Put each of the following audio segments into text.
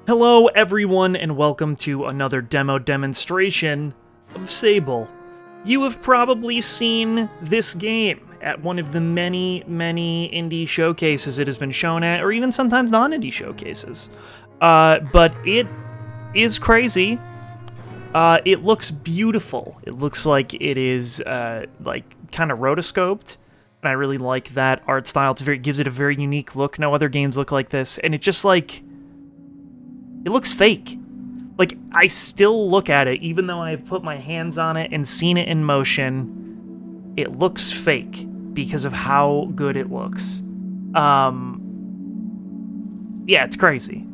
Hello everyone and welcome to another demo demonstration of Sable. You have probably seen this game at one of the many indie showcases it has been shown at, or even sometimes non-indie showcases. But it is crazy. It looks beautiful. It looks like it is like kind of rotoscoped. And I really like that art style. It gives it a very unique look. No other games look like this. And it just like... it looks fake. Like, I still look at it, even though I've put my hands on it and seen it in motion, it looks fake because of how good it looks. Yeah, it's crazy.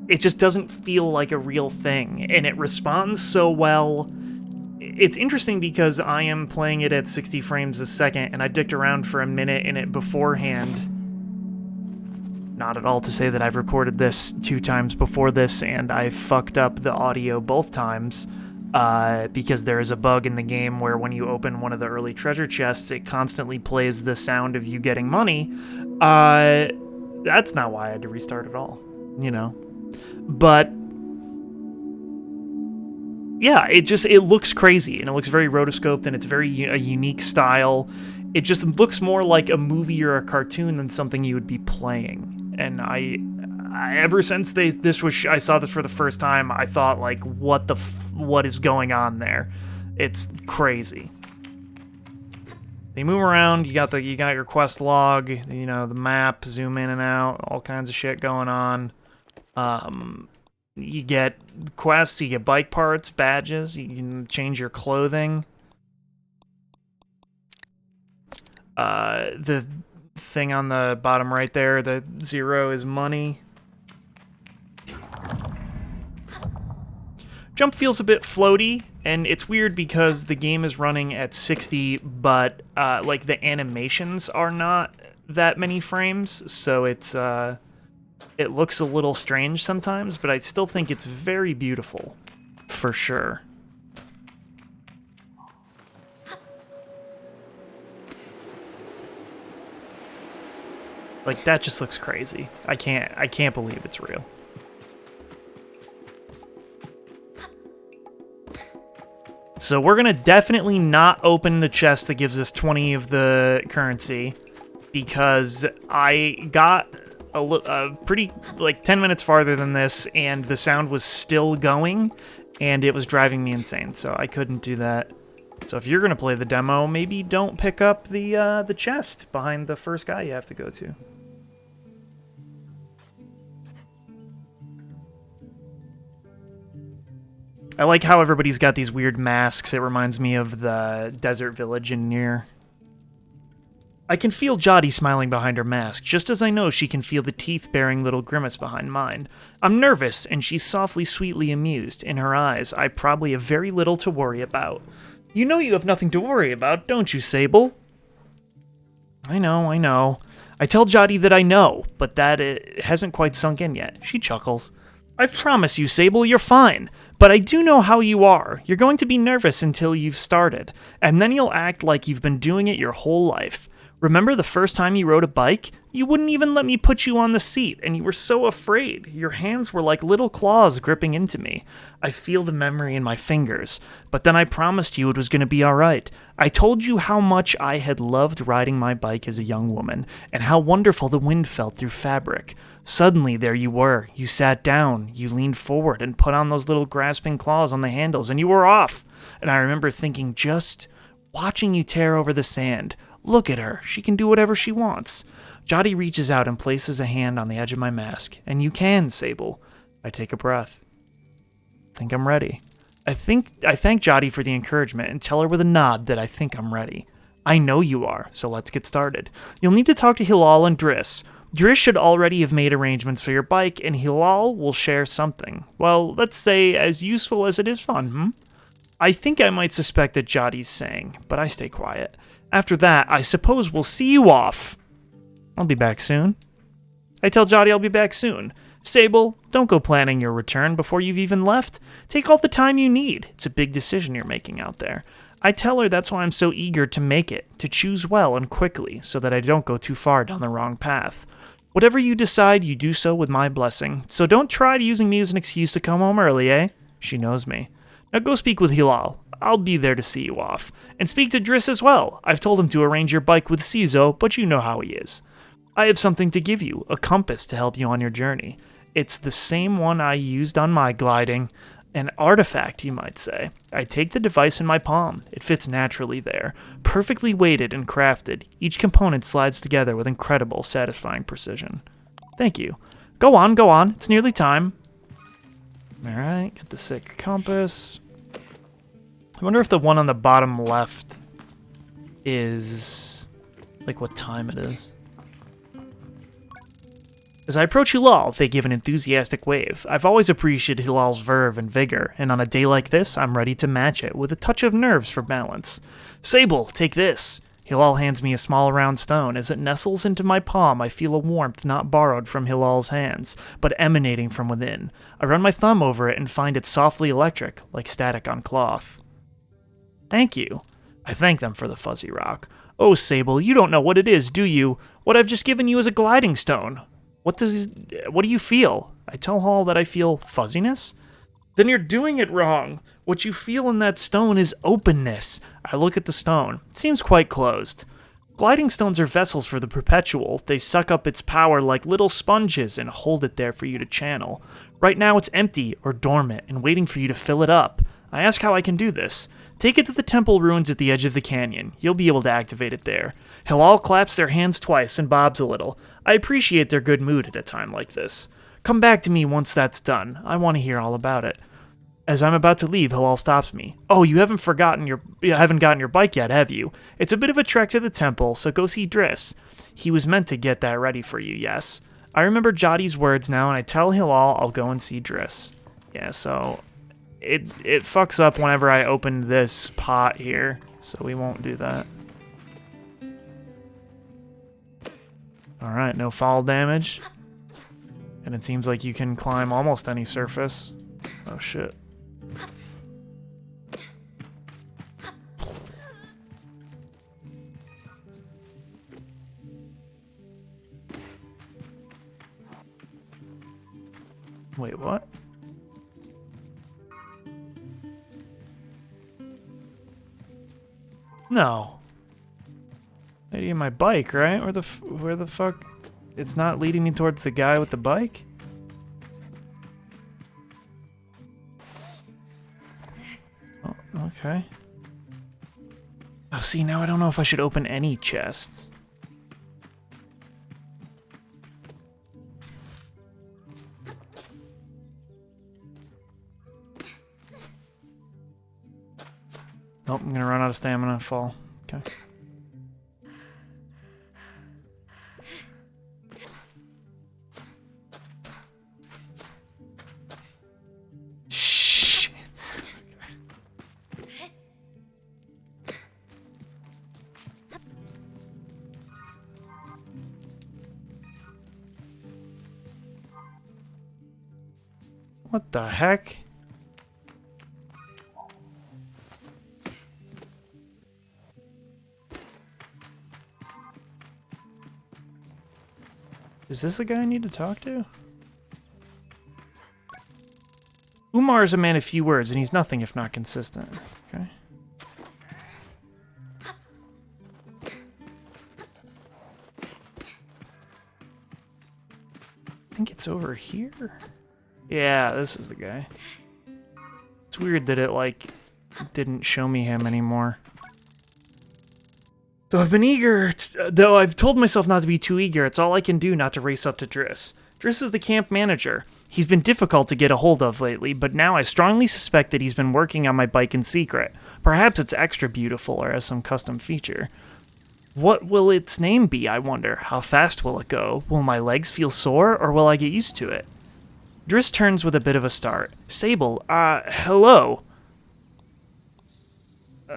It just doesn't feel like a real thing, and it responds so well. It's interesting because I am playing it at 60 frames a second, and I dicked around for a minute in it beforehand. Not at all to say that I've recorded this 2 times before this and I fucked up the audio both times because there is a bug in the game where when you open one of the early treasure chests, it constantly plays the sound of you getting money. That's not why I had to restart it all, you know. But yeah, it looks crazy and it looks very rotoscoped and it's very a unique style. It just looks more like a movie or a cartoon than something you would be playing. And I ever since I saw this for the first time, I thought like, what is going on there? It's crazy. You move around. You got your quest log. You know, the map. Zoom in and out. All kinds of shit going on. You get quests. You get bike parts, badges. You can change your clothing. The thing on the bottom right there, the 0 is money. Jump feels a bit floaty, and it's weird because the game is running at 60, but like the animations are not that many frames, so it's it looks a little strange sometimes, but I still think it's very beautiful, for sure. Like, that just looks crazy. I can't believe it's real. So we're gonna definitely not open the chest that gives us 20 of the currency because I got a pretty, like, 10 minutes farther than this and the sound was still going and it was driving me insane, so I couldn't do that. So if you're gonna play the demo, maybe don't pick up the chest behind the first guy you have to go to. I like how everybody's got these weird masks. It reminds me of the desert village in Nier. I can feel Jody smiling behind her mask, just as I know she can feel the teeth-bearing little grimace behind mine. I'm nervous, and she's softly, sweetly amused. In her eyes, I probably have very little to worry about. You know you have nothing to worry about, don't you, Sable? I know. I tell Jody that I know, but that it hasn't quite sunk in yet. She chuckles. I promise you, Sable, you're fine. But I do know how you are. You're going to be nervous until you've started, and then you'll act like you've been doing it your whole life. Remember the first time you rode a bike? You wouldn't even let me put you on the seat, and you were so afraid. Your hands were like little claws gripping into me. I feel the memory in my fingers. But then I promised you it was going to be all right. I told you how much I had loved riding my bike as a young woman, and how wonderful the wind felt through fabric. Suddenly, there you were. You sat down, you leaned forward, and put on those little grasping claws on the handles, and you were off. And I remember thinking, just watching you tear over the sand. Look at her. She can do whatever she wants. Jody reaches out and places a hand on the edge of my mask. And you can, Sable. I take a breath. Think I'm ready. I thank Jody for the encouragement and tell her with a nod that I think I'm ready. I know you are, so let's get started. You'll need to talk to Hilal and Driss. Driss should already have made arrangements for your bike, and Hilal will share something. Well, let's say as useful as it is fun, I think I might suspect that Jody's saying, but I stay quiet. After that, I suppose we'll see you off. I'll be back soon. I tell Jody I'll be back soon. Sable, don't go planning your return before you've even left. Take all the time you need. It's a big decision you're making out there. I tell her that's why I'm so eager to make it, to choose well and quickly, so that I don't go too far down the wrong path. Whatever you decide, you do so with my blessing. So don't try using me as an excuse to come home early, eh? She knows me. Now go speak with Hilal. I'll be there to see you off. And speak to Driss as well. I've told him to arrange your bike with Cizo, but you know how he is. I have something to give you, a compass to help you on your journey. It's the same one I used on my gliding. An artifact, you might say. I take the device in my palm. It fits naturally there. Perfectly weighted and crafted. Each component slides together with incredible, satisfying precision. Thank you. Go on, go on. It's nearly time. Alright, get the sick compass. I wonder if the one on the bottom left is like what time it is. As I approach Hilal, they give an enthusiastic wave. I've always appreciated Hilal's verve and vigor, and on a day like this, I'm ready to match it with a touch of nerves for balance. Sable, take this. Hilal hands me a small round stone. As it nestles into my palm, I feel a warmth not borrowed from Hilal's hands, but emanating from within. I run my thumb over it and find it softly electric, like static on cloth. Thank you. I thank them for the fuzzy rock. Oh, Sable, you don't know what it is, do you? What I've just given you is a gliding stone. What do you feel? I tell Hall that I feel fuzziness? Then you're doing it wrong. What you feel in that stone is openness. I look at the stone. It seems quite closed. Gliding stones are vessels for the perpetual. They suck up its power like little sponges and hold it there for you to channel. Right now it's empty or dormant and waiting for you to fill it up. I ask how I can do this. Take it to the temple ruins at the edge of the canyon. You'll be able to activate it there. Hilal claps their hands twice and bobs a little. I appreciate their good mood at a time like this. Come back to me once that's done. I want to hear all about it. As I'm about to leave, Hilal stops me. Oh, you haven't gotten your bike yet, have you? It's a bit of a trek to the temple, so go see Driss. He was meant to get that ready for you, yes. I remember Jotty's words now, and I tell Hilal I'll go and see Driss. Yeah, so it fucks up whenever I open this pot here, so we won't do that. Alright, no fall damage. And it seems like you can climb almost any surface. Oh shit. Wait, what? No. Lady in my bike, right? Where the fuck? It's not leading me towards the guy with the bike? Oh, okay. Oh, see, now I don't know if I should open any chests. Nope, I'm gonna run out of stamina and fall. Okay. What the heck? Is this the guy I need to talk to? Umar is a man of few words, and he's nothing if not consistent. Okay. I think it's over here. Yeah, this is the guy. It's weird that it, like, didn't show me him anymore. Though I've told myself not to be too eager, it's all I can do not to race up to Driss. Driss is the camp manager. He's been difficult to get a hold of lately, but now I strongly suspect that he's been working on my bike in secret. Perhaps it's extra beautiful or has some custom feature. What will its name be, I wonder? How fast will it go? Will my legs feel sore, or will I get used to it? Driss turns with a bit of a start. Sable, hello.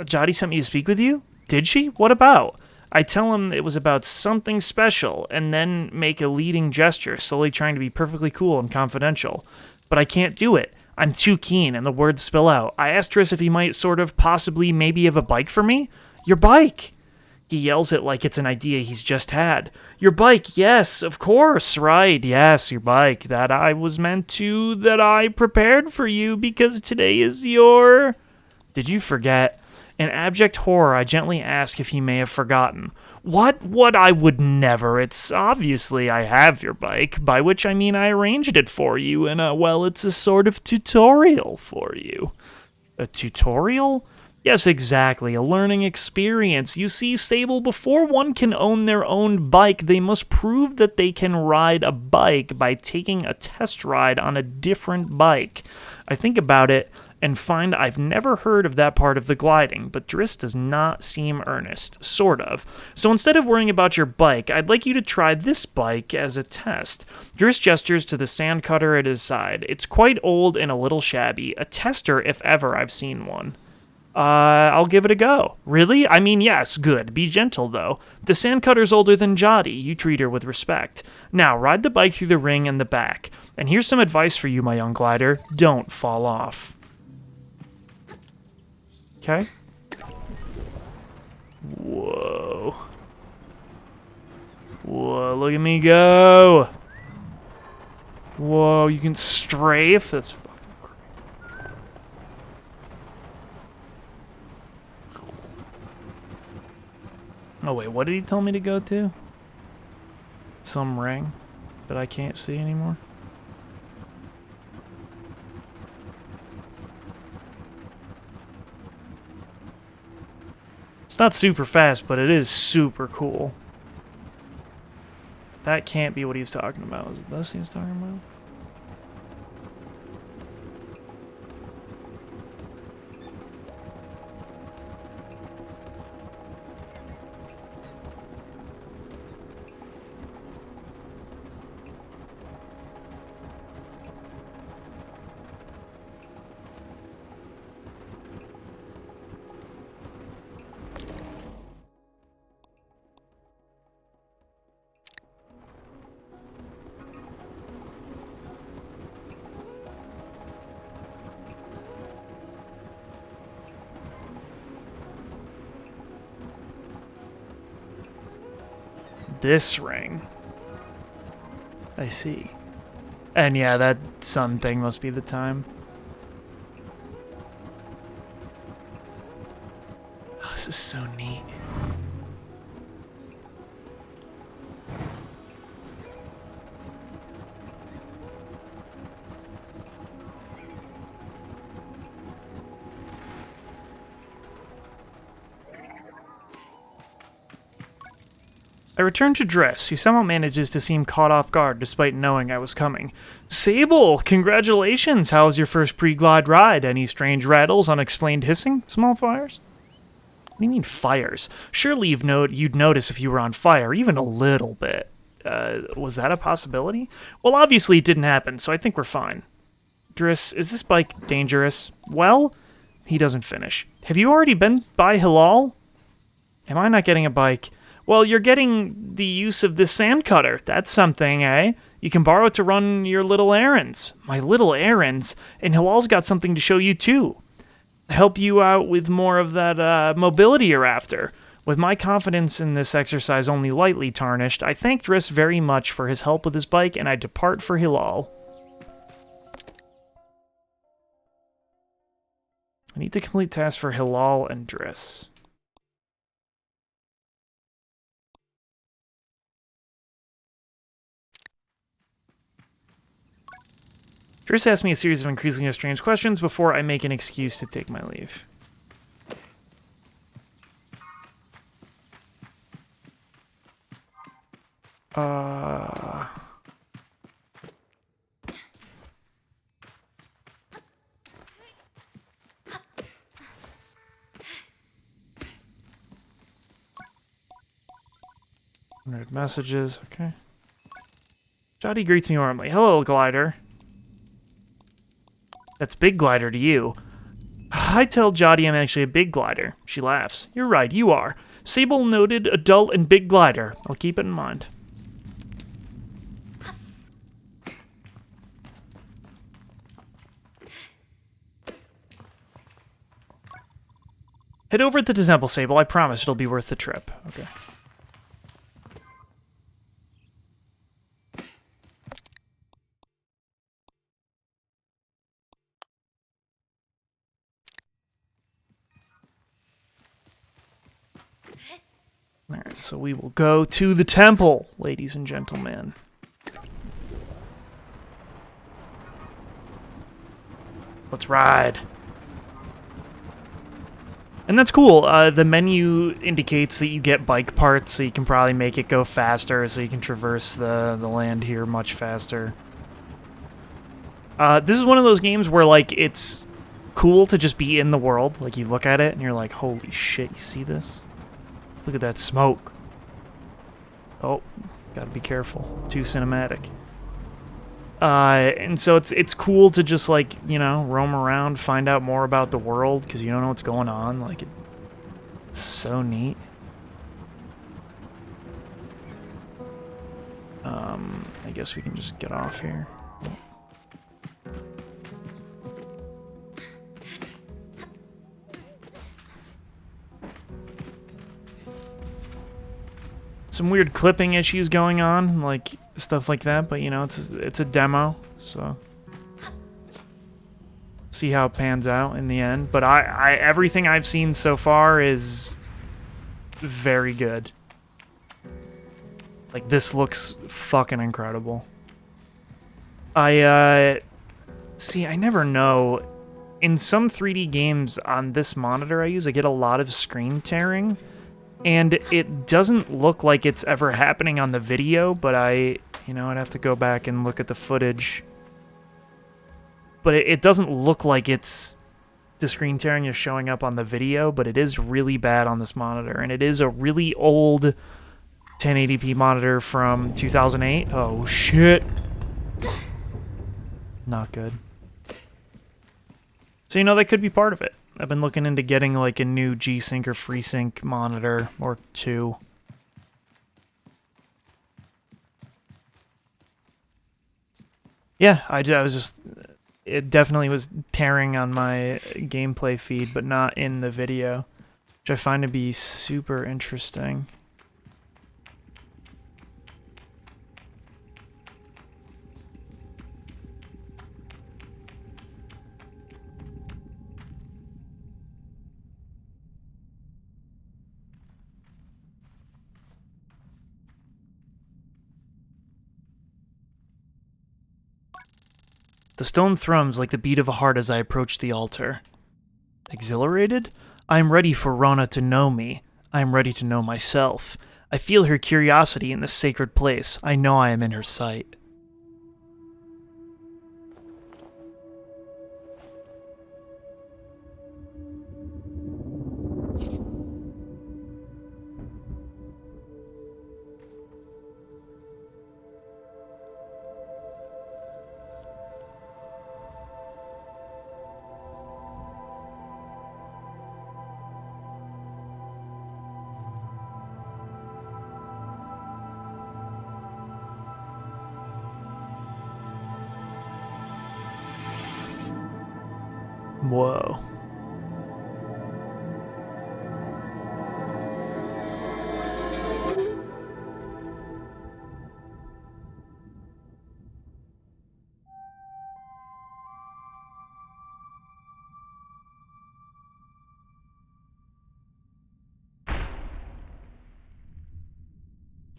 Jotty sent me to speak with you? Did she? What about? I tell him it was about something special, and then make a leading gesture, slowly trying to be perfectly cool and confidential. But I can't do it. I'm too keen, and the words spill out. I asked Driss if he might possibly maybe have a bike for me? Your bike! He yells it like it's an idea he's just had. Your bike, yes, of course, right, yes, your bike. That I prepared for you because today is your... Did you forget? In abject horror, I gently ask if he may have forgotten. What? I would never. It's obviously I have your bike, by which I mean I arranged it for you, and, it's a sort of tutorial for you. A tutorial? Yes, exactly. A learning experience. You see, Sable, before one can own their own bike, they must prove that they can ride a bike by taking a test ride on a different bike. I think about it and find I've never heard of that part of the gliding, but Driss does not seem earnest. Sort of. So instead of worrying about your bike, I'd like you to try this bike as a test. Driss gestures to the sand cutter at his side. It's quite old and a little shabby. A tester, if ever I've seen one. I'll give it a go. Really? I mean, yes, good. Be gentle, though. The sandcutter's older than Jotty. You treat her with respect. Now, ride the bike through the ring and the back. And here's some advice for you, my young glider. Don't fall off. Okay? Whoa. Whoa, look at me go. Whoa, you can strafe? That's fucking crazy. Oh, wait, what did he tell me to go to? Some ring that I can't see anymore? It's not super fast, but it is super cool. That can't be what he was talking about. Is it this he was talking about? This ring. I see. And yeah, that sun thing must be the time. Oh, this is so neat. I return to Driss, who somehow manages to seem caught off guard despite knowing I was coming. Sable, congratulations! How was your first pre-glide ride? Any strange rattles, unexplained hissing, small fires? What do you mean fires? Surely you'd notice if you were on fire, even a little bit. Was that a possibility? Well, obviously it didn't happen, so I think we're fine. Driss, is this bike dangerous? Well, he doesn't finish. Have you already been by Hilal? Am I not getting a bike? Well, you're getting the use of this sand cutter. That's something, eh? You can borrow it to run your little errands. My little errands? And Hilal's got something to show you, too. Help you out with more of that mobility you're after. With my confidence in this exercise only lightly tarnished, I thank Driss very much for his help with his bike, and I depart for Hilal. I need to complete tasks for Hilal and Driss. Driss asked me a series of increasingly strange questions before I make an excuse to take my leave. Read messages, okay. Jotty greets me warmly. Hello, glider. That's big glider to you. I tell Jotty I'm actually a big glider. She laughs. You're right, you are. Sable noted adult and big glider. I'll keep it in mind. Head over to the temple, Sable. I promise it'll be worth the trip. Okay. Alright, so we will go to the temple, ladies and gentlemen. Let's ride. And that's cool. The menu indicates that you get bike parts, so you can probably make it go faster, so you can traverse the land here much faster. This is one of those games where, like, it's cool to just be in the world. Like, you look at it, and you're like, holy shit, you see this? Look at that smoke. Oh, gotta be careful. Too cinematic. And so it's cool to just, like, you know, roam around, find out more about the world, because you don't know what's going on. Like, it's so neat. I guess we can just get off here. Some weird clipping issues going on, like stuff like that, but you know, it's a demo, so see how it pans out in the end. But I everything I've seen so far is very good. Like, this looks fucking incredible. See, I never know. In some 3D games on this monitor I use, I get a lot of screen tearing. And it doesn't look like it's ever happening on the video, but I'd have to go back and look at the footage. But it doesn't look like it's the screen tearing is showing up on the video, but it is really bad on this monitor. And it is a really old 1080p monitor from 2008. Oh, shit. Not good. So, you know, that could be part of it. I've been looking into getting, like, a new G-Sync or FreeSync monitor, or two. Yeah, I was just... It definitely was tearing on my gameplay feed, but not in the video, which I find to be super interesting. The stone thrums like the beat of a heart as I approach the altar. Exhilarated? I am ready for Rona to know me. I am ready to know myself. I feel her curiosity in this sacred place. I know I am in her sight. Whoa.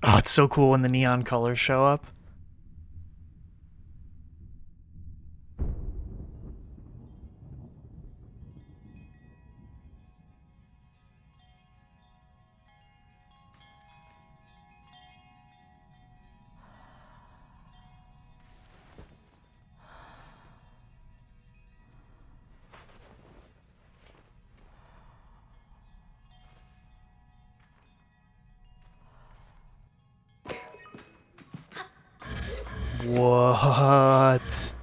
Oh, it's so cool when the neon colors show up. What?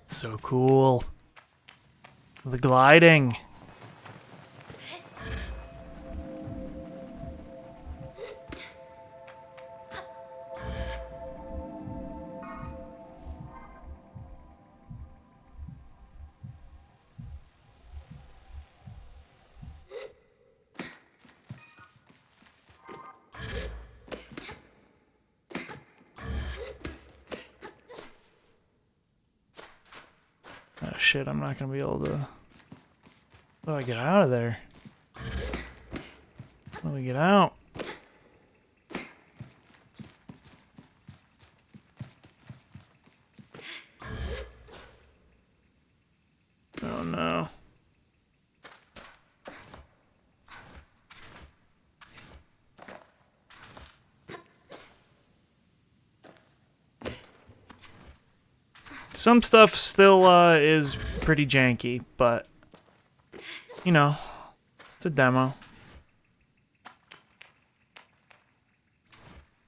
So cool. The gliding. shit, I'm not gonna be able to... How do I get out of there? How do we get out? Oh no. Some stuff still is pretty janky, but, you know, it's a demo.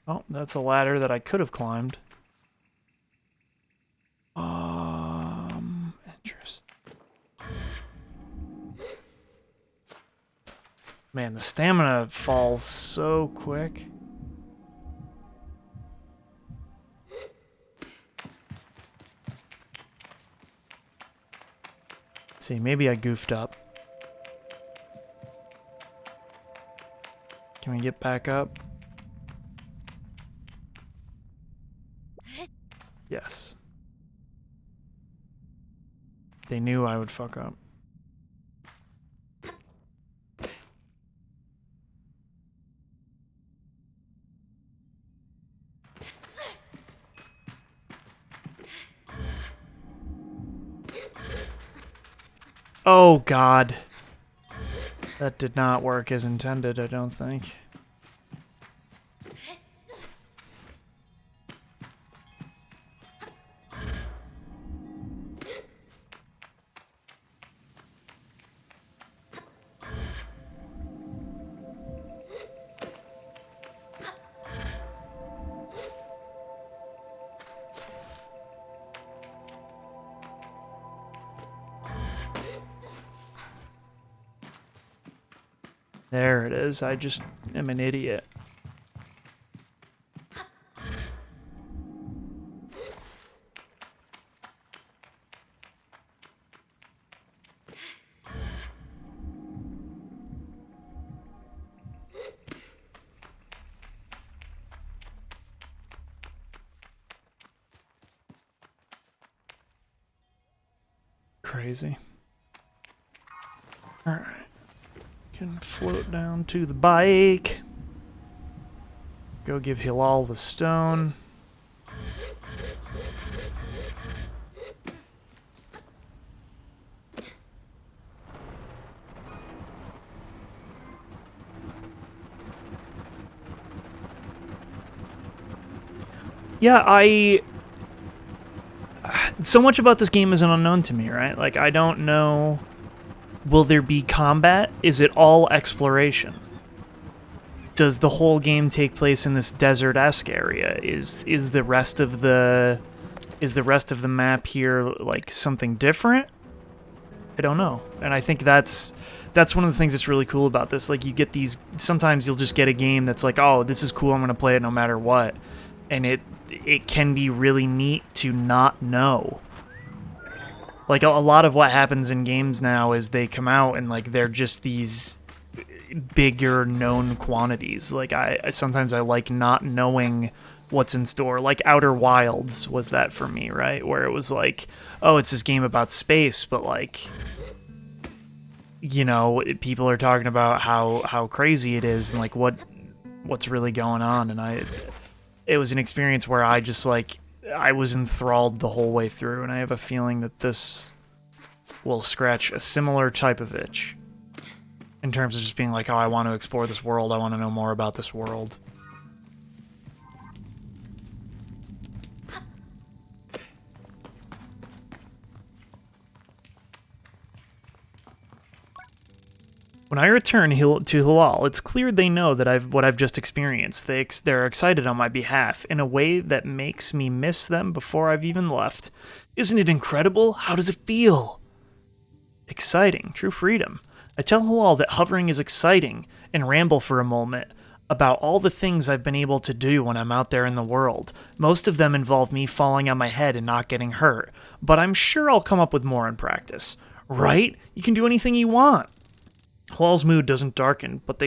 Oh, that's a ladder that I could have climbed. Interest. Man, the stamina falls so quick. Let's see, maybe I goofed up. Can we get back up? Yes. They knew I would fuck up. Oh, God. That did not work as intended, I don't think. There it is. I just am an idiot. Crazy. All right. Can float down to the bike. Go give Hilal the stone. Yeah, so much about this game is an unknown to me, right? Like, I don't know... Will there be combat? Is it all exploration? Does the whole game take place in this desert-esque area? Is the rest of the map here like something different? I don't know. And I think that's one of the things that's really cool about this. Like, you get these, sometimes you'll just get a game that's like, oh, this is cool, I'm gonna play it no matter what. And it can be really neat to not know. Like, a lot of what happens in games now is they come out and, like, they're just these bigger known quantities. Like, sometimes I like not knowing what's in store. Like, Outer Wilds was that for me, right? Where it was like, oh, it's this game about space, but, like, you know, people are talking about how crazy it is and, like, what's really going on. And it was an experience where I just, like, I was enthralled the whole way through, and I have a feeling that this will scratch a similar type of itch in terms of just being like, oh, I want to explore this world, I want to know more about this world. When I return to Hilal, it's clear they know that what I've just experienced. They're excited on my behalf in a way that makes me miss them before I've even left. Isn't it incredible? How does it feel? Exciting. True freedom. I tell Hilal that hovering is exciting and ramble for a moment about all the things I've been able to do when I'm out there in the world. Most of them involve me falling on my head and not getting hurt, but I'm sure I'll come up with more in practice. Right? You can do anything you want. Hilal's mood doesn't darken, but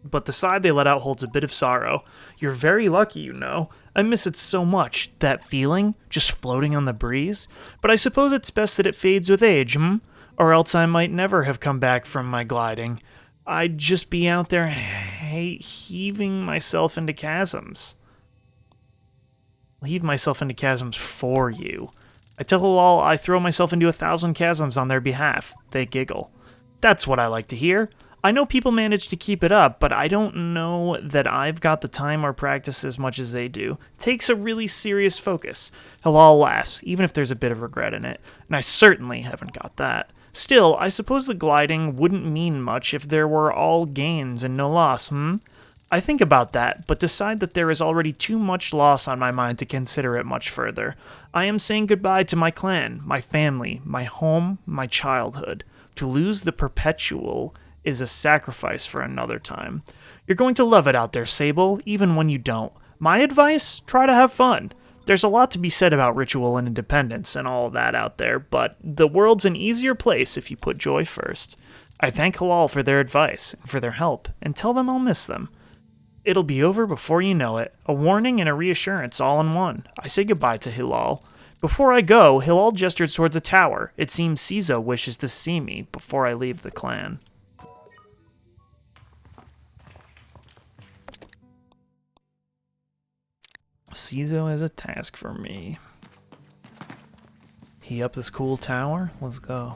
but the sigh they let out holds a bit of sorrow. You're very lucky, you know. I miss it so much, that feeling, just floating on the breeze. But I suppose it's best that it fades with age, Or else I might never have come back from my gliding. I'd just be out there heaving myself into chasms. I'll heave myself into chasms for you. I tell all I throw myself into 1,000 chasms on their behalf. They giggle. That's what I like to hear. I know people manage to keep it up, but I don't know that I've got the time or practice as much as they do. It takes a really serious focus. Halal laughs, even if there's a bit of regret in it, and I certainly haven't got that. Still, I suppose the gliding wouldn't mean much if there were all gains and no loss, I think about that, but decide that there is already too much loss on my mind to consider it much further. I am saying goodbye to my clan, my family, my home, my childhood. To lose the perpetual is a sacrifice for another time. You're going to love it out there, Sable, even when you don't. My advice? Try to have fun. There's a lot to be said about ritual and independence and all that out there, but the world's an easier place if you put joy first. I thank Halal for their advice and for their help, and tell them I'll miss them. It'll be over before you know it. A warning and a reassurance all in one. I say goodbye to Hilal. Before I go, Hilal gestured towards the tower. It seems Cizo wishes to see me before I leave the clan. Cizo has a task for me. He up this cool tower? Let's go.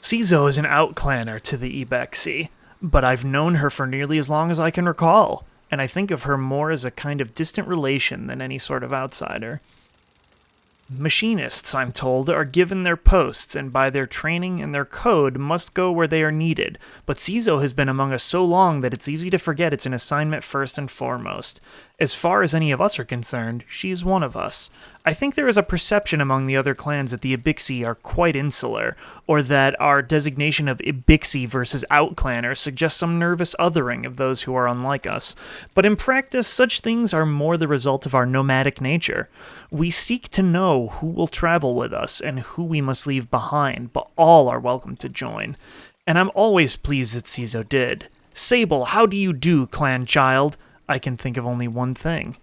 Cizo is an outclanner to the Ibexi, but I've known her for nearly as long as I can recall, and I think of her more as a kind of distant relation than any sort of outsider. Machinists, I'm told, are given their posts, and by their training and their code must go where they are needed, but Cizo has been among us so long that it's easy to forget it's an assignment first and foremost. As far as any of us are concerned, she's one of us. I think there is a perception among the other clans that the Ibixi are quite insular, or that our designation of Ibixi versus outclanner suggests some nervous othering of those who are unlike us. But in practice, such things are more the result of our nomadic nature. We seek to know who will travel with us and who we must leave behind, but all are welcome to join. And I'm always pleased that Cizo did. Sable, how do you do, clan child? I can think of only one thing.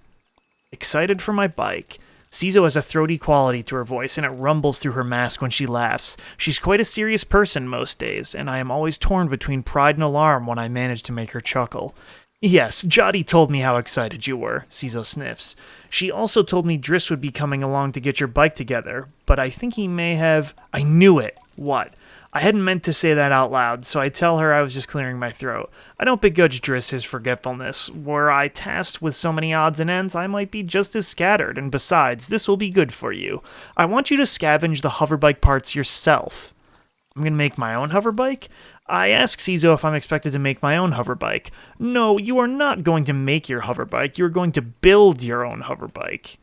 Excited for my bike. Cizo has a throaty quality to her voice, and it rumbles through her mask when she laughs. She's quite a serious person most days, and I am always torn between pride and alarm when I manage to make her chuckle. Yes, Jotty told me how excited you were, Cizo sniffs. She also told me Driss would be coming along to get your bike together, but I think he may have... I knew it! What? I hadn't meant to say that out loud, so I tell her I was just clearing my throat. I don't begrudge Driss his forgetfulness. Were I tasked with so many odds and ends, I might be just as scattered, and besides, this will be good for you. I want you to scavenge the hoverbike parts yourself. I'm going to make my own hoverbike? I ask Cizo if I'm expected to make my own hoverbike. No, you are not going to make your hoverbike. You're going to build your own hoverbike.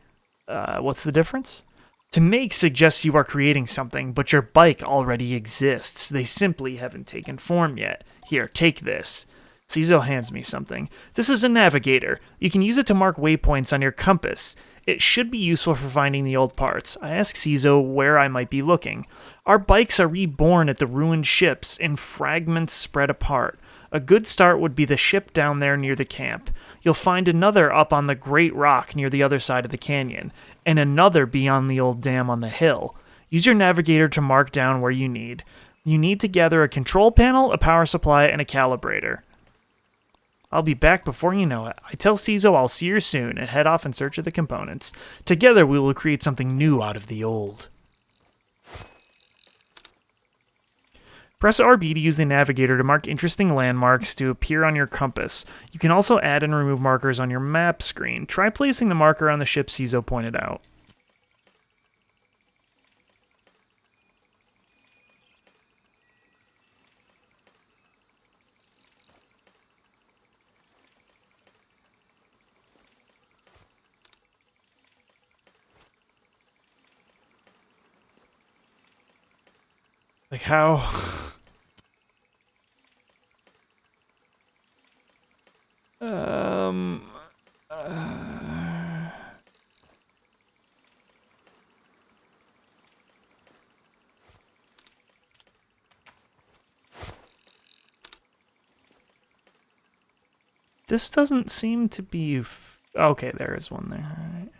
What's the difference? To make suggests you are creating something, but your bike already exists. They simply haven't taken form yet. Here, take this. Cizo hands me something. This is a navigator. You can use it to mark waypoints on your compass. It should be useful for finding the old parts. I ask Cizo where I might be looking. Our bikes are reborn at the ruined ships in fragments spread apart. A good start would be the ship down there near the camp. You'll find another up on the Great Rock near the other side of the canyon, and another beyond the old dam on the hill. Use your navigator to mark down where you need. You need to gather a control panel, a power supply, and a calibrator. I'll be back before you know it. I tell Cizo I'll see her soon and head off in search of the components. Together we will create something new out of the old. Press RB to use the navigator to mark interesting landmarks to appear on your compass. You can also add and remove markers on your map screen. Try placing the marker on the ship Cizo pointed out. Like, how? um... This doesn't seem to be... Okay, there is one there. All right.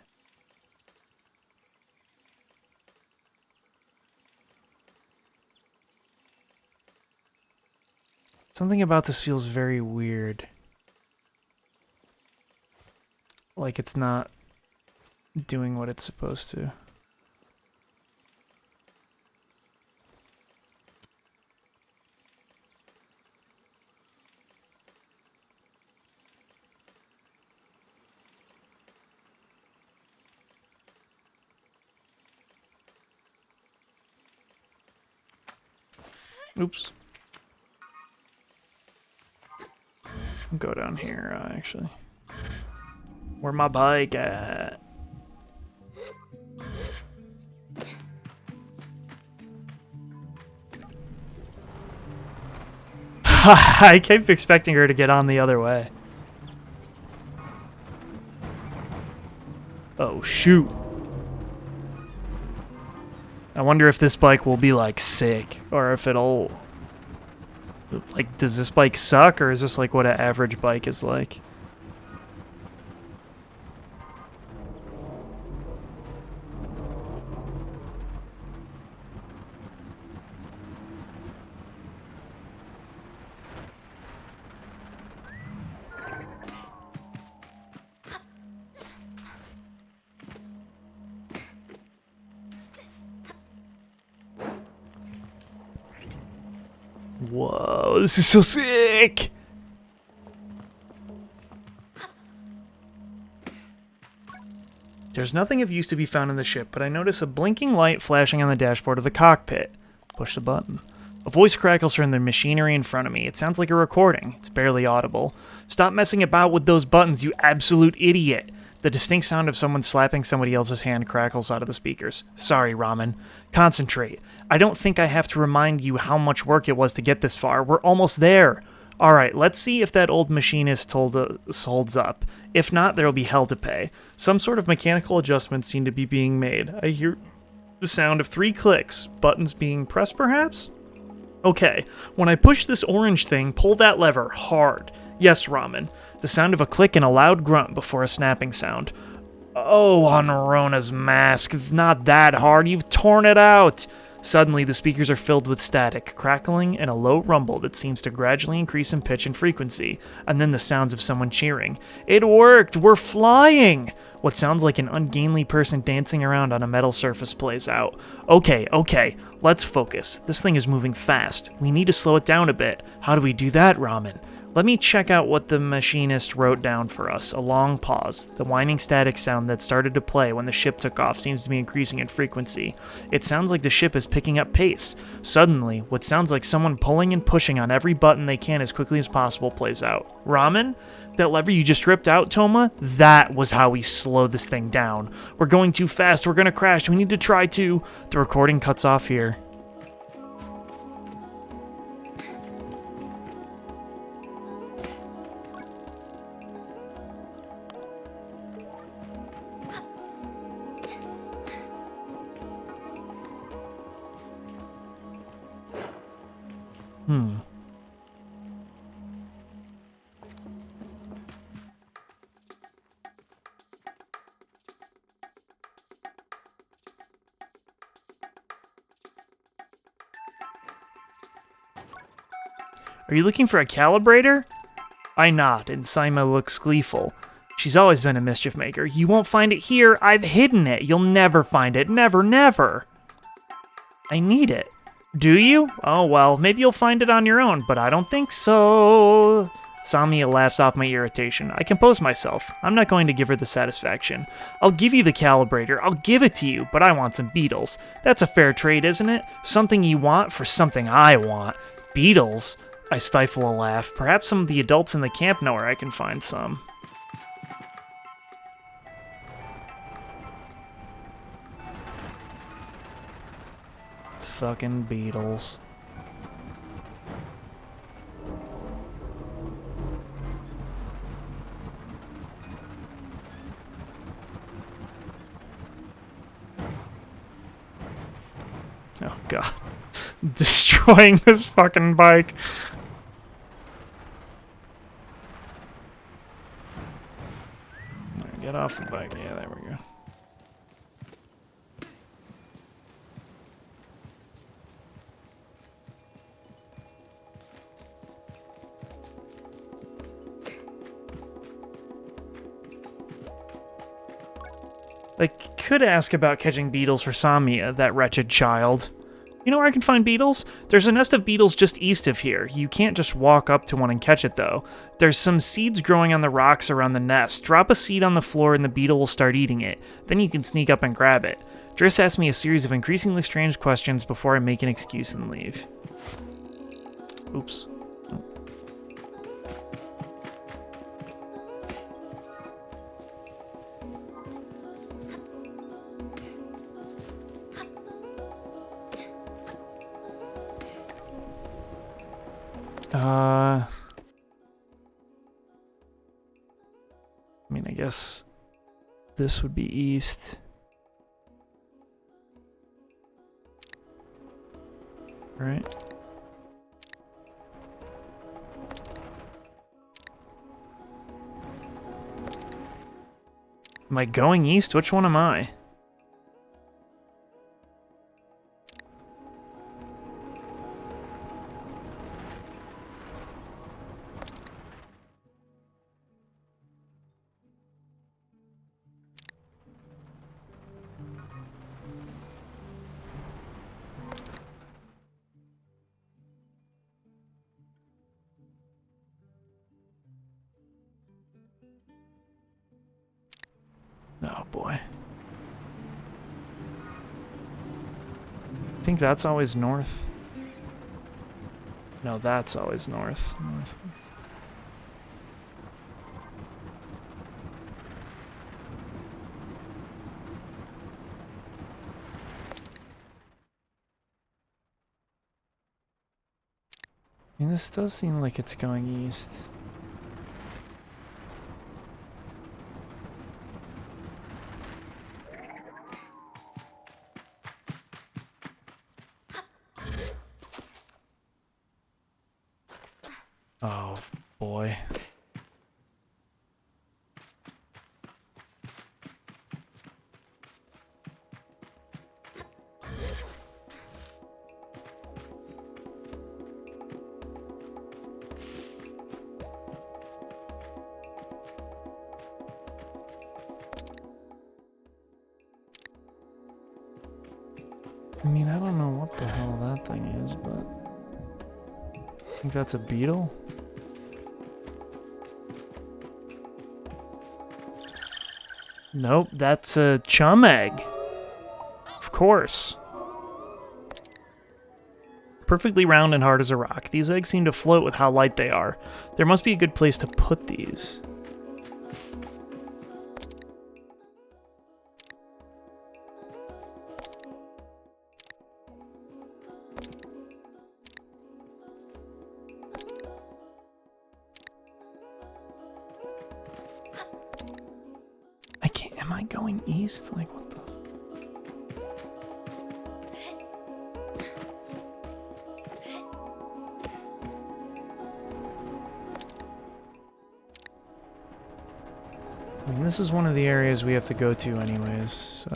Something about this feels very weird. Like it's not doing what it's supposed to. Oops. I'll go down here, actually. Where my bike at? I kept expecting her to get on the other way. Oh, shoot. I wonder if this bike will be, like, sick, or if it'll... Like, does this bike suck, or is this, like, what an average bike is like? Whoa, this is so sick! There's nothing of use to be found in the ship, but I notice a blinking light flashing on the dashboard of the cockpit. Push the button. A voice crackles from the machinery in front of me. It sounds like a recording. It's barely audible. Stop messing about with those buttons, you absolute idiot! The distinct sound of someone slapping somebody else's hand crackles out of the speakers. Sorry, Ramen. Concentrate. I don't think I have to remind you how much work it was to get this far. We're almost there. Alright, let's see if that old machinist holds up. If not, there'll be hell to pay. Some sort of mechanical adjustments seem to be being made. I hear the sound of 3 clicks. Buttons being pressed, perhaps? Okay, when I push this orange thing, pull that lever hard. Yes, Ramen. The sound of a click and a loud grunt before a snapping sound. Oh, on Rona's mask. Not that hard. You've torn it out. Suddenly, the speakers are filled with static, crackling, and a low rumble that seems to gradually increase in pitch and frequency, and then the sounds of someone cheering. It worked! We're flying! What sounds like an ungainly person dancing around on a metal surface plays out. Okay, let's focus. This thing is moving fast. We need to slow it down a bit. How do we do that, Ramen? Let me check out what the machinist wrote down for us. A long pause. The whining static sound that started to play when the ship took off seems to be increasing in frequency. It sounds like the ship is picking up pace. Suddenly, what sounds like someone pulling and pushing on every button they can as quickly as possible plays out. Ramen? That lever you just ripped out, Toma? That was how we slow this thing down. We're going too fast. We're gonna crash. We need to try to... The recording cuts off here. Are you looking for a calibrator? I nod, and Saima looks gleeful. She's always been a mischief maker. You won't find it here. I've hidden it. You'll never find it. Never, never. I need it. Do you? Oh, well, maybe you'll find it on your own, but I don't think so. Samia laughs off my irritation. I compose myself. I'm not going to give her the satisfaction. I'll give you the calibrator. I'll give it to you, but I want some beetles. That's a fair trade, isn't it? Something you want for something I want. Beetles? I stifle a laugh. Perhaps some of the adults in the camp know where I can find some. Fucking beetles. God. Destroying this fucking bike. Right, get off the bike. Yeah, there we go. I could ask about catching beetles for Samia, that wretched child. You know where I can find beetles? There's a nest of beetles just east of here. You can't just walk up to one and catch it, though. There's some seeds growing on the rocks around the nest. Drop a seed on the floor and the beetle will start eating it. Then you can sneak up and grab it. Driss asked me a series of increasingly strange questions before I make an excuse and leave. Oops. I mean, I guess this would be east. Right? Am I going east? Which one am I? Oh boy. I think that's always north. No, that's always north. North. I mean, this does seem like it's going east. Oh, boy. I mean, I don't know what the hell that thing is, but I think that's a beetle. Nope, that's a chum egg. Of course. Perfectly round and hard as a rock. These eggs seem to float with how light they are. There must be a good place to put these. I can't. Am I going east? Like, what the? I mean, this is one of the areas we have to go to anyways, so...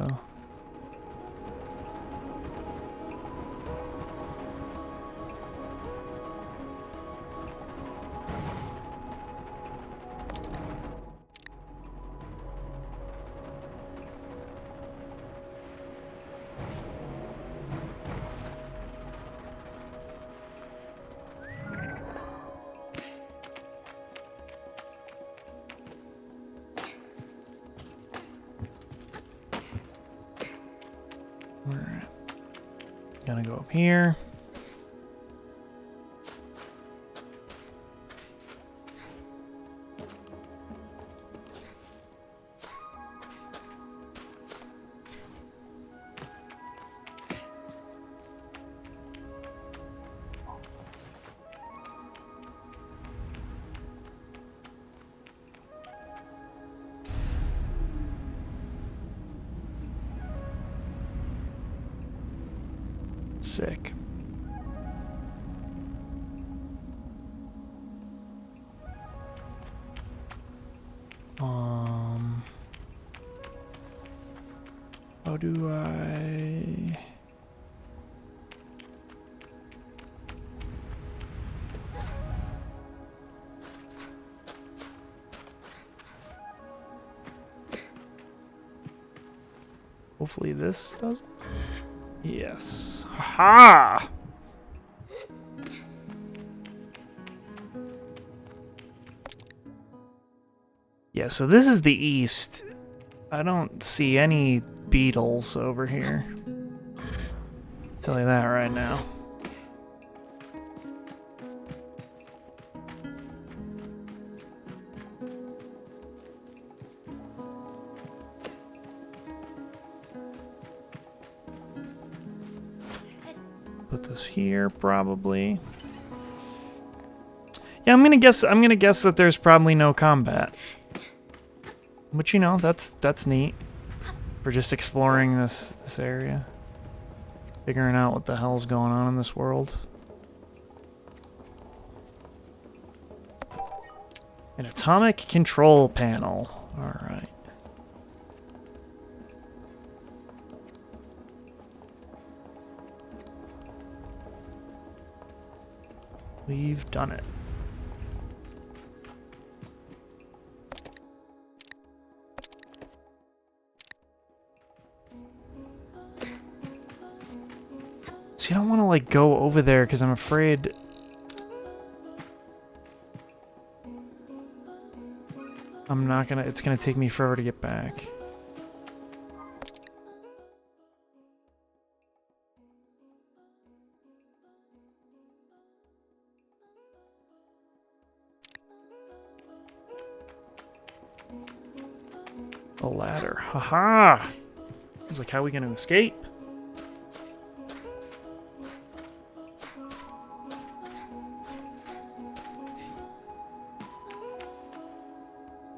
We're gonna go up here. Sick. How do I... Hopefully this does it. Yes. Ha! Yeah, so this is the east. I don't see any beetles over here. I'll tell you that right now. Put this here, probably. Yeah, I'm gonna guess that there's probably no combat. But you know, that's neat. For just exploring this area. Figuring out what the hell's going on in this world. An atomic control panel. Alright. We've done it. See, I don't want to, like, go over there because I'm afraid... I'm not gonna... It's gonna take me forever to get back. A ladder. Haha! I was like, how are we gonna escape?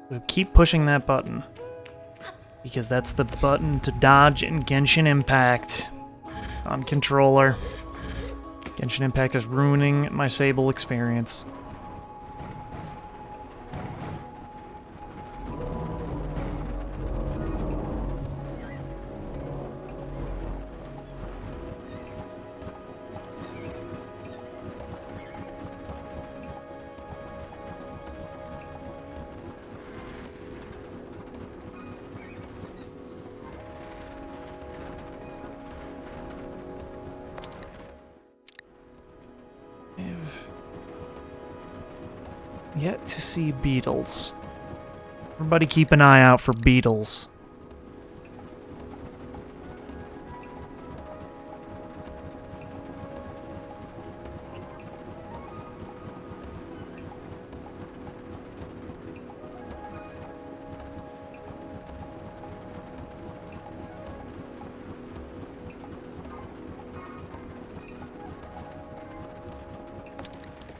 We'll keep pushing that button. Because that's the button to dodge in Genshin Impact. On controller. Genshin Impact is ruining my Sable experience. Yet to see beetles. Everybody keep an eye out for beetles.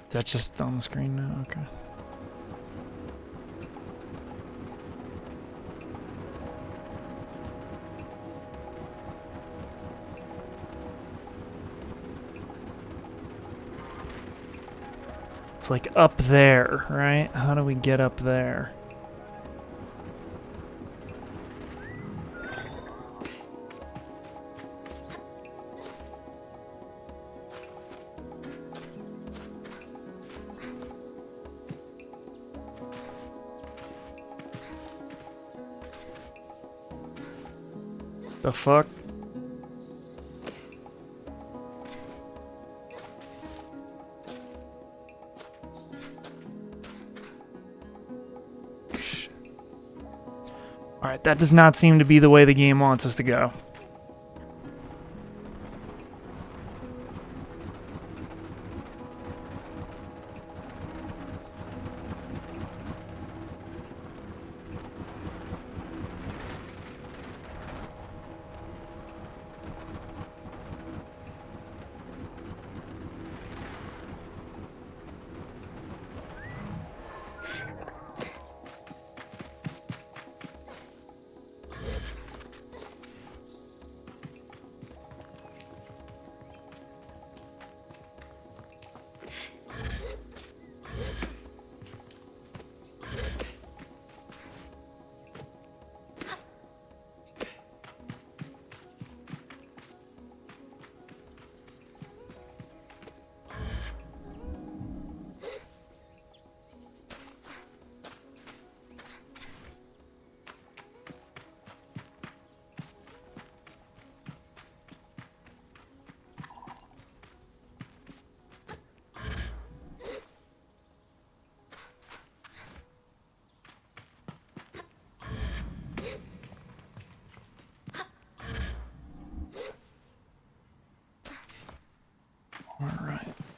Is that just on the screen now? Okay. It's like up there, right? How do we get up there? The fuck? Alright, that does not seem to be the way the game wants us to go.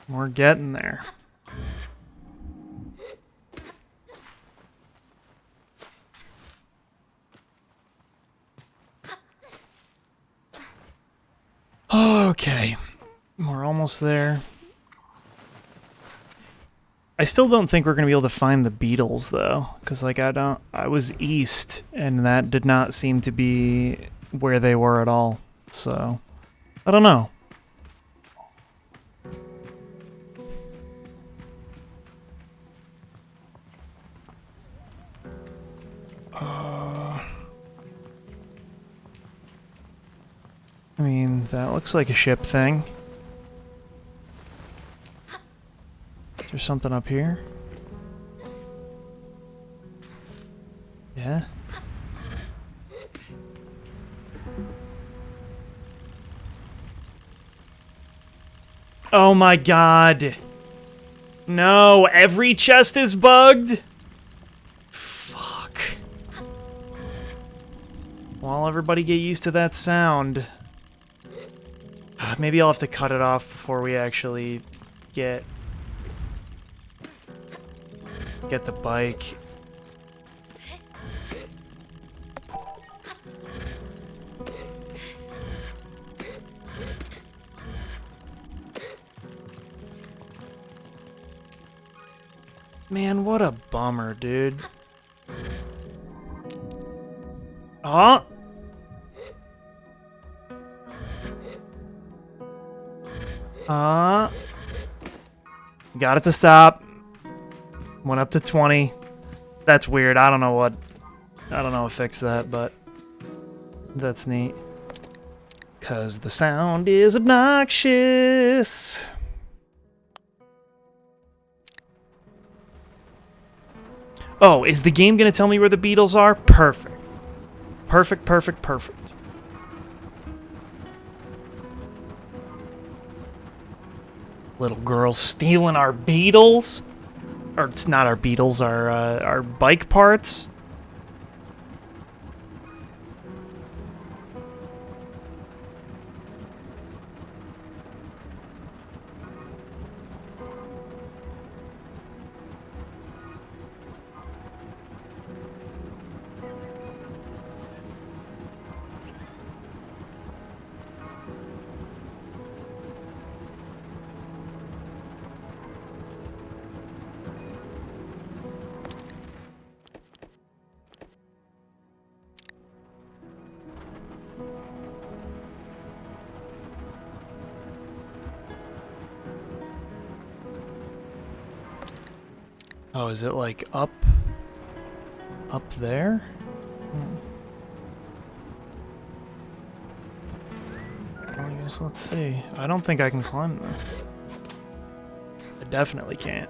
We're getting there. Okay. We're almost there. I still don't think we're going to be able to find the beetles, though. Because, like, I was east, and that did not seem to be where they were at all. So, I don't know. I mean, that looks like a ship thing. Is there something up here? Yeah. Oh my god. No, every chest is bugged? Fuck. Well, everybody get used to that sound. Maybe I'll have to cut it off before we actually get the bike. Man, what a bummer, dude. Oh! Got it to stop. Went up to 20. That's weird. I don't know what fixed that, but that's neat. 'Cause the sound is obnoxious. Oh, is the game gonna tell me where the beetles are? Perfect. Perfect, perfect, perfect. Little girl stealing our beetles? Or it's not our beetles, our bike parts? Oh, is it like up there? Well, I guess let's see. I don't think I can climb this. I definitely can't.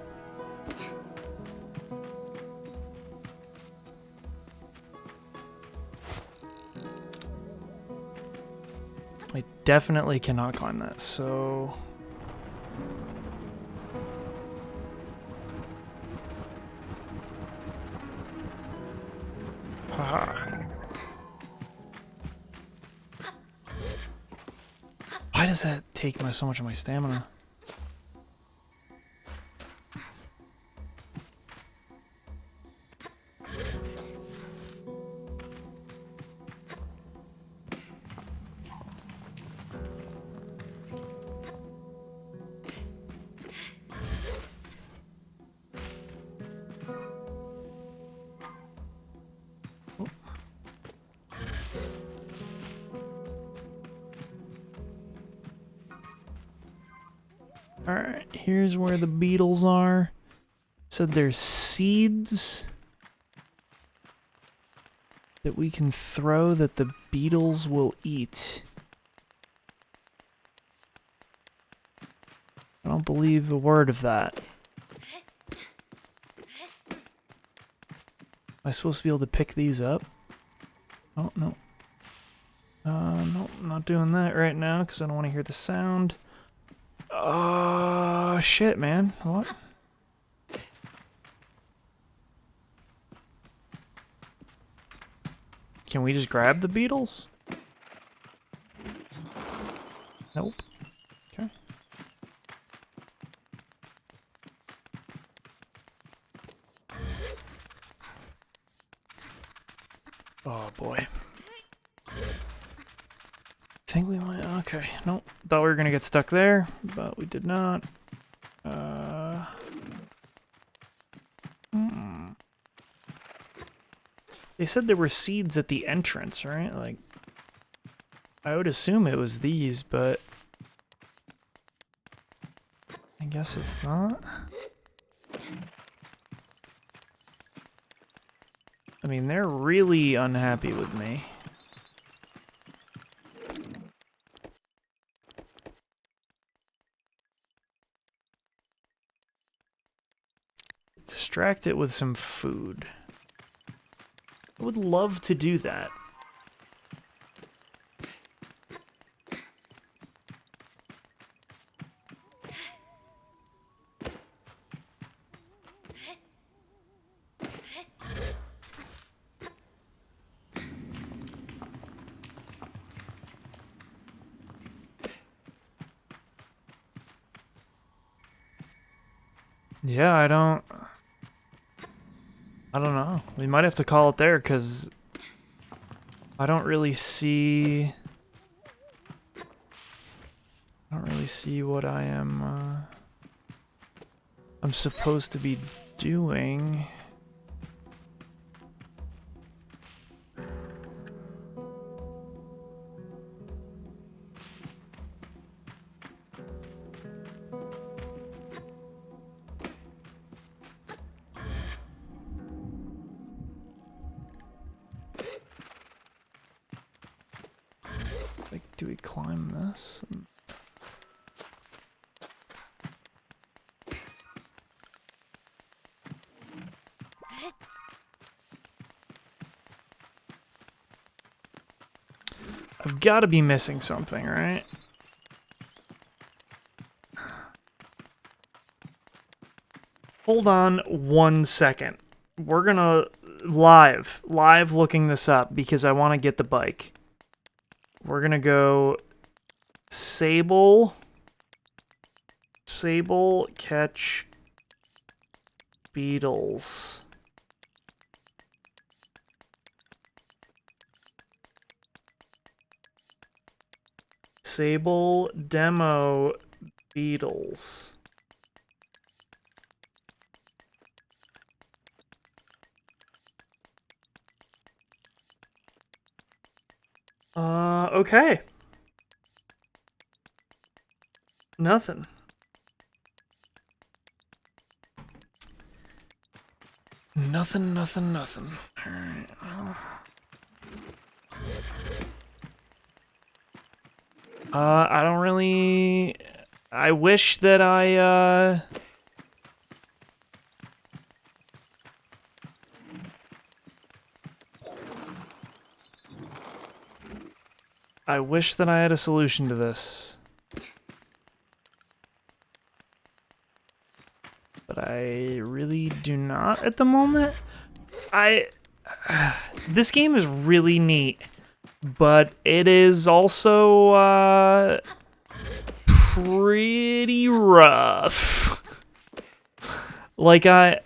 I definitely cannot climb that, so... Why does that take so much of my stamina? Alright, here's where the beetles are. Said there's seeds that we can throw that the beetles will eat. I don't believe a word of that. Am I supposed to be able to pick these up? Oh, no. Nope, not doing that right now because I don't want to hear the sound. Oh, shit, man. What? Can we just grab the beetles? Nope. Okay. Oh boy. Think we might. Okay, nope. Thought we were gonna get stuck there, but we did not. They said there were seeds at the entrance, right? Like, I would assume it was these, but I guess it's not. I mean, they're really unhappy with me. Distract it with some food. I would love to do that. Yeah, I don't know. We might have to call it there, because I don't really see what I'm supposed to be doing. Like, do we climb this? I've got to be missing something, right? Hold on 1 second. We're gonna live looking this up because I want to get the bike. We're gonna go Sable catch beetles. Sable demo beetles. Okay. Nothing. Nothing. Alright. I don't really... I wish that I wish that I had a solution to this. But I really do not at the moment. This game is really neat, but it is also pretty rough. Like, I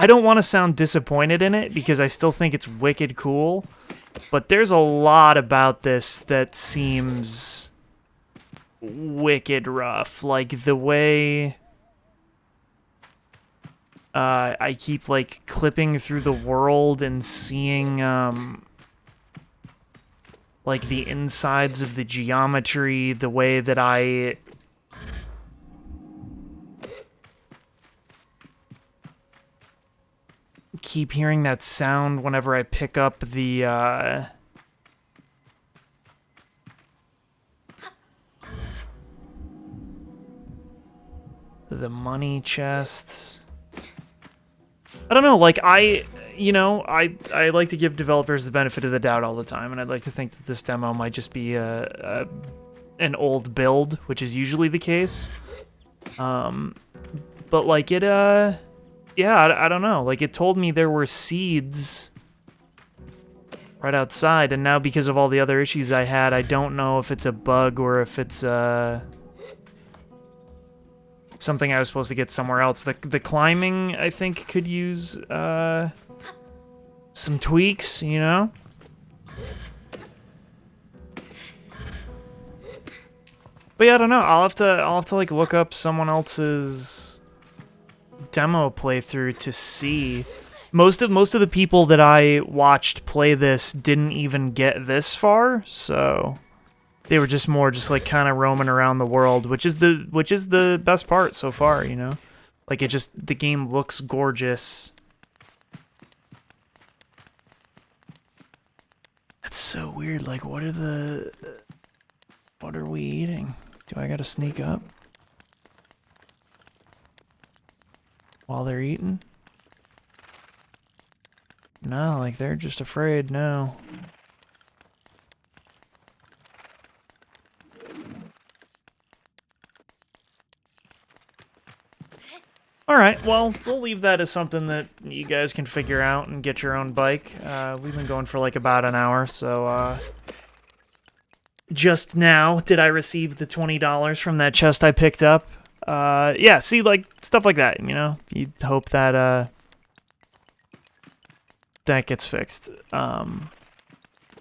don't want to sound disappointed in it because I still think it's wicked cool, but there's a lot about this that seems wicked rough. Like, the way I keep, like, clipping through the world and seeing, like, the insides of the geometry, the way that I keep hearing that sound whenever I pick up the money chests. I don't know, like, I like to give developers the benefit of the doubt all the time, and I'd like to think that this demo might just be an old build, which is usually the case. But, like, it, yeah, I don't know. Like, it told me there were seeds right outside, and now because of all the other issues I had, I don't know if it's a bug or if it's, something I was supposed to get somewhere else. The climbing, I think, could use some tweaks, you know? But yeah, I don't know. I'll have to like look up someone else's demo playthrough to see. Most of the people that I watched play this didn't even get this far, so they were just more just like kind of roaming around the world, which is the best part so far, you know? Like the game looks gorgeous. That's so weird. Like what are we eating? Do I gotta sneak up while they're eating? No, like they're just afraid, no. Alright, well, we'll leave that as something that you guys can figure out and get your own bike. We've been going for like about an hour, so just now did I receive the $20 from that chest I picked up. Yeah, see, like, stuff like that, you know? You'd hope that, that gets fixed.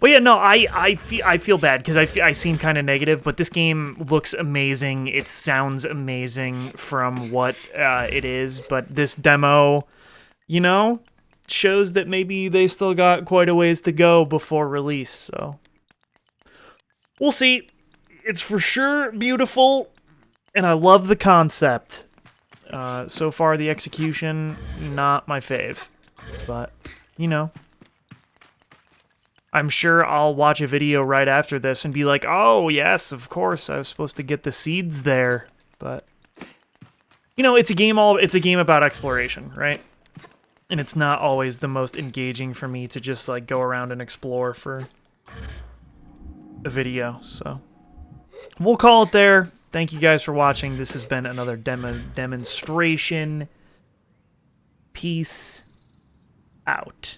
But yeah, no, I feel bad because I seem kind of negative, but this game looks amazing. It sounds amazing from what it is, but this demo, you know, shows that maybe they still got quite a ways to go before release, so we'll see. It's for sure beautiful, and I love the concept. So far, the execution, not my fave, but, you know, I'm sure I'll watch a video right after this and be like, oh, yes, of course, I was supposed to get the seeds there. But, you know, it's a game about exploration, right? And it's not always the most engaging for me to just, like, go around and explore for a video. So, we'll call it there. Thank you guys for watching. This has been another demonstration. Peace out.